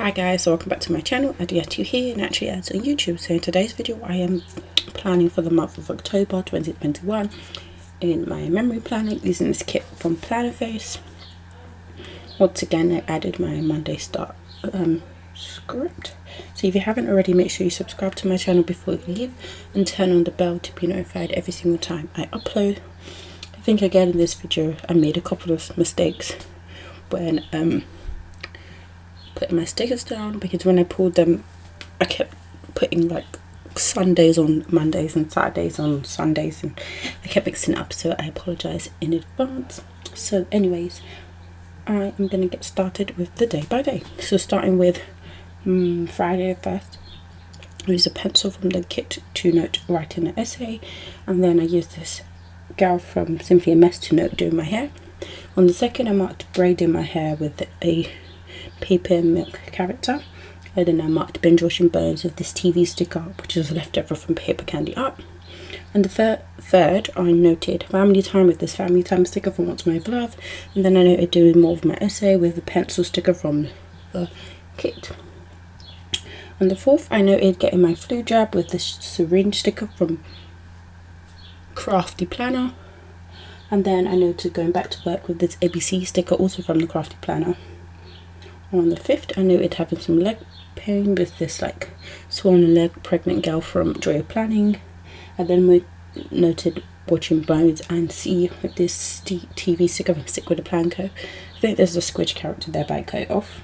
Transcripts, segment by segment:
Hi guys, so welcome back to my channel. Adiatu here, Naturallyads on YouTube. So in today's video I am planning for the month of October 2021 in my memory planning using this kit from PlannerFace. Once again I added my Monday start script. So if you haven't already, make sure you subscribe to my channel before you leave and turn on the bell to be notified every single time I upload. I think again in this video I made a couple of mistakes when putting my stickers down, because when I pulled them I kept putting like Sundays on Mondays and Saturdays on Sundays, and I kept mixing it up, so I apologize in advance. So anyways, I am going to get started with the day by day. So starting with Friday first, I use a pencil from the kit to note writing an essay, and then I use this gal from Simply a Mess to note doing my hair. On the second I marked braiding my hair with a paper milk character, and then I marked binge watching bones with this TV sticker which is left over from paper candy art. And the third I noted family time with this family time sticker from What's My Love, and then I noted doing more of my essay with the pencil sticker from the kit. On the fourth I noted getting my flu jab with this syringe sticker from Crafty Planner, and then I noted going back to work with this ABC sticker also from the Crafty Planner. On the 5th I noted having some leg pain with this like swollen leg pregnant gal from Joy of Planning, and then we noted watching bones and see with this TV sticker from Stick with a Plan Co. I think there's a squidge character there, but I cut it off.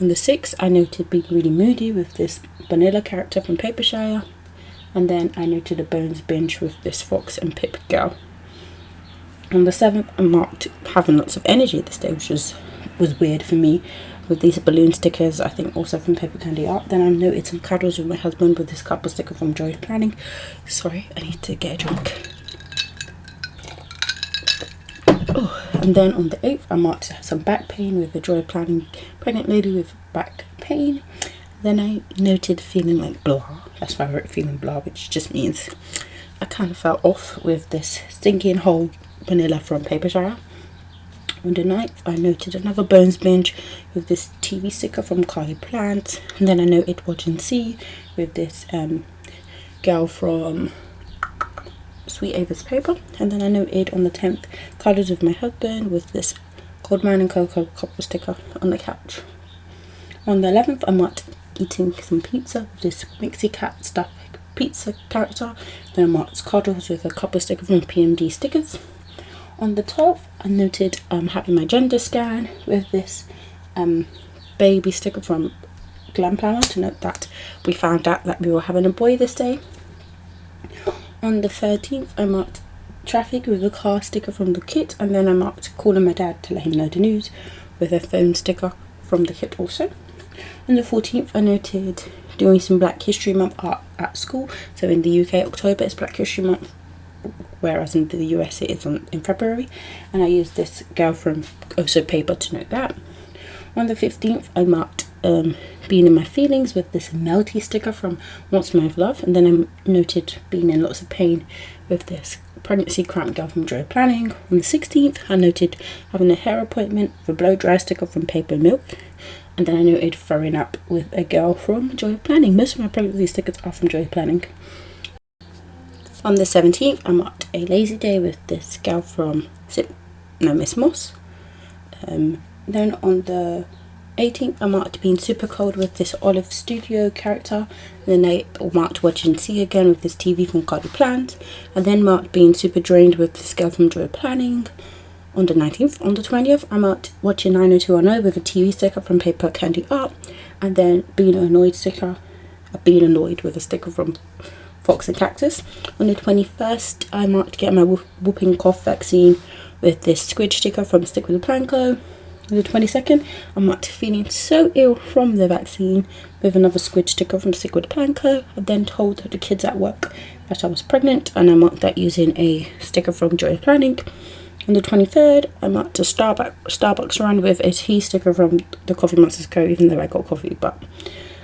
On the 6th I noted being really moody with this vanilla character from Papershire, and then I noted a bones binge with this fox and Pip gal. On the 7th I marked having lots of energy this day, which was weird for me, with these balloon stickers, I think also from Paper Candy Art. Then I noted some cuddles with my husband with this couple sticker from Joy of Planning. Sorry, I need to get a drink. Oh, and then on the 8th I marked some back pain with the Joy of Planning pregnant lady with back pain. Then I noted feeling like blah. That's why I wrote feeling blah, which just means I kind of fell off with this stinking whole vanilla from Papershire. On the 9th I noted another bones binge with this TV sticker from Carly Plant, and then I noted watch and see with this girl from Sweet Ava's Paper, and then I noted on the 10th cuddles with my husband with this Goldman and Cocoa couple sticker on the couch. On the 11th I marked eating some pizza with this Mixie Cat stuff pizza character, then I marked cuddles with a couple sticker from PMD stickers. On the 12th I noted having my gender scan with this baby sticker from Glam Planner to note that we found out that we were having a boy this day. On the 13th I marked traffic with a car sticker from the kit, and then I marked calling my dad to let him know the news with a phone sticker from the kit also. On the 14th I noted doing some Black History Month art at school. So in the UK October is Black History Month, whereas in the US it is in February, and I used this girl from Also Paper to note that. On the 15th I marked being in my feelings with this melty sticker from What's My Love, and then I noted being in lots of pain with this pregnancy cramp girl from Joy of Planning. On the 16th I noted having a hair appointment with a blow dry sticker from Paper Milk, and then I noted throwing up with a girl from Joy of Planning. Most of my pregnancy stickers are from Joy of Planning. On the 17th I marked a lazy day with this gal from Miss Moss. Then on the 18th I marked being super cold with this Olive Studio character, and then I marked watching see again with this TV from Carly Plant, and then marked being super drained with this girl from Joy of Planning. On the 19th, on the 20th I marked watching 90210 with a TV sticker from Paper Candy Art, and then being annoyed with a sticker from Fox and Cactus. On the 21st I marked getting my whooping cough vaccine with this squid sticker from Stick with a Plan Co. On the 22nd I marked feeling so ill from the vaccine with another squid sticker from Stick with a Plan Co. I then told the kids at work that I was pregnant, and I marked that using a sticker from Joy of Planning. On the 23rd I marked a Starbucks run with a tea sticker from the Coffee Monsters Co, even though I got coffee, but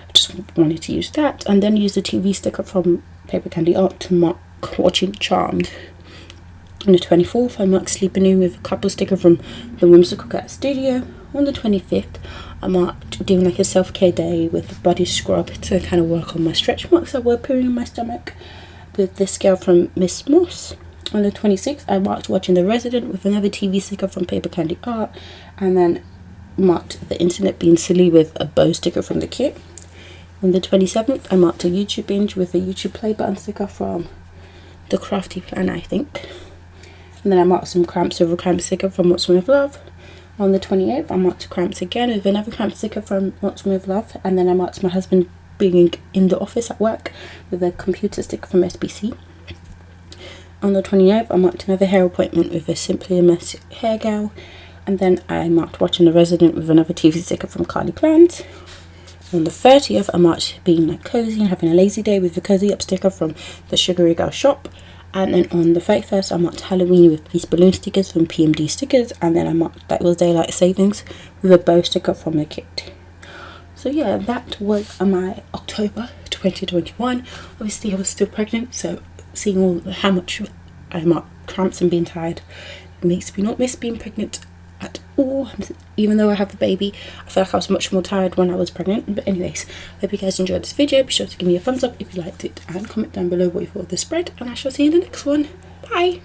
I just wanted to use that, and then use the TV sticker from Paper Candy Art to mark watching Charmed. On the 24th I marked sleeping in with a couple sticker from the Whimsical Cat Studio. On the 25th I marked doing like a self-care day with a body scrub to kind of work on my stretch marks that were appearing in my stomach with this girl from Miss Moss. On the 26th, I marked watching The Resident with another TV sticker from Paper Candy Art, and then marked the internet being silly with a bow sticker from the kit. On the 27th, I marked a YouTube binge with a YouTube play button sticker from the Crafty Planner, I think. And then I marked some cramps with a cramp sticker from What's Wrong with Love. On the 28th, I marked cramps again with another cramp sticker from What's Wrong with Love. And then I marked my husband being in the office at work with a computer sticker from SBC. On the 29th, I marked another hair appointment with a Simply a Mess hair gal. And then I marked watching The Resident with another TV sticker from Carly Plans. On the 30th, I marked being like cozy and having a lazy day with the cozy up sticker from the Sugary Girl shop. And then on the 31st, I marked Halloween with these balloon stickers from PMD Stickers. And then I marked that was daylight savings with a bow sticker from the kit. So yeah, that was my October 2021. Obviously, I was still pregnant, so seeing how much I marked cramps and being tired, it makes me not miss being pregnant at all. Even though I have the baby, I feel like I was much more tired when I was pregnant. But anyways, hope you guys enjoyed this video. Be sure to give me a thumbs up if you liked it and comment down below what you thought of the spread, and I shall see you in the next one. Bye.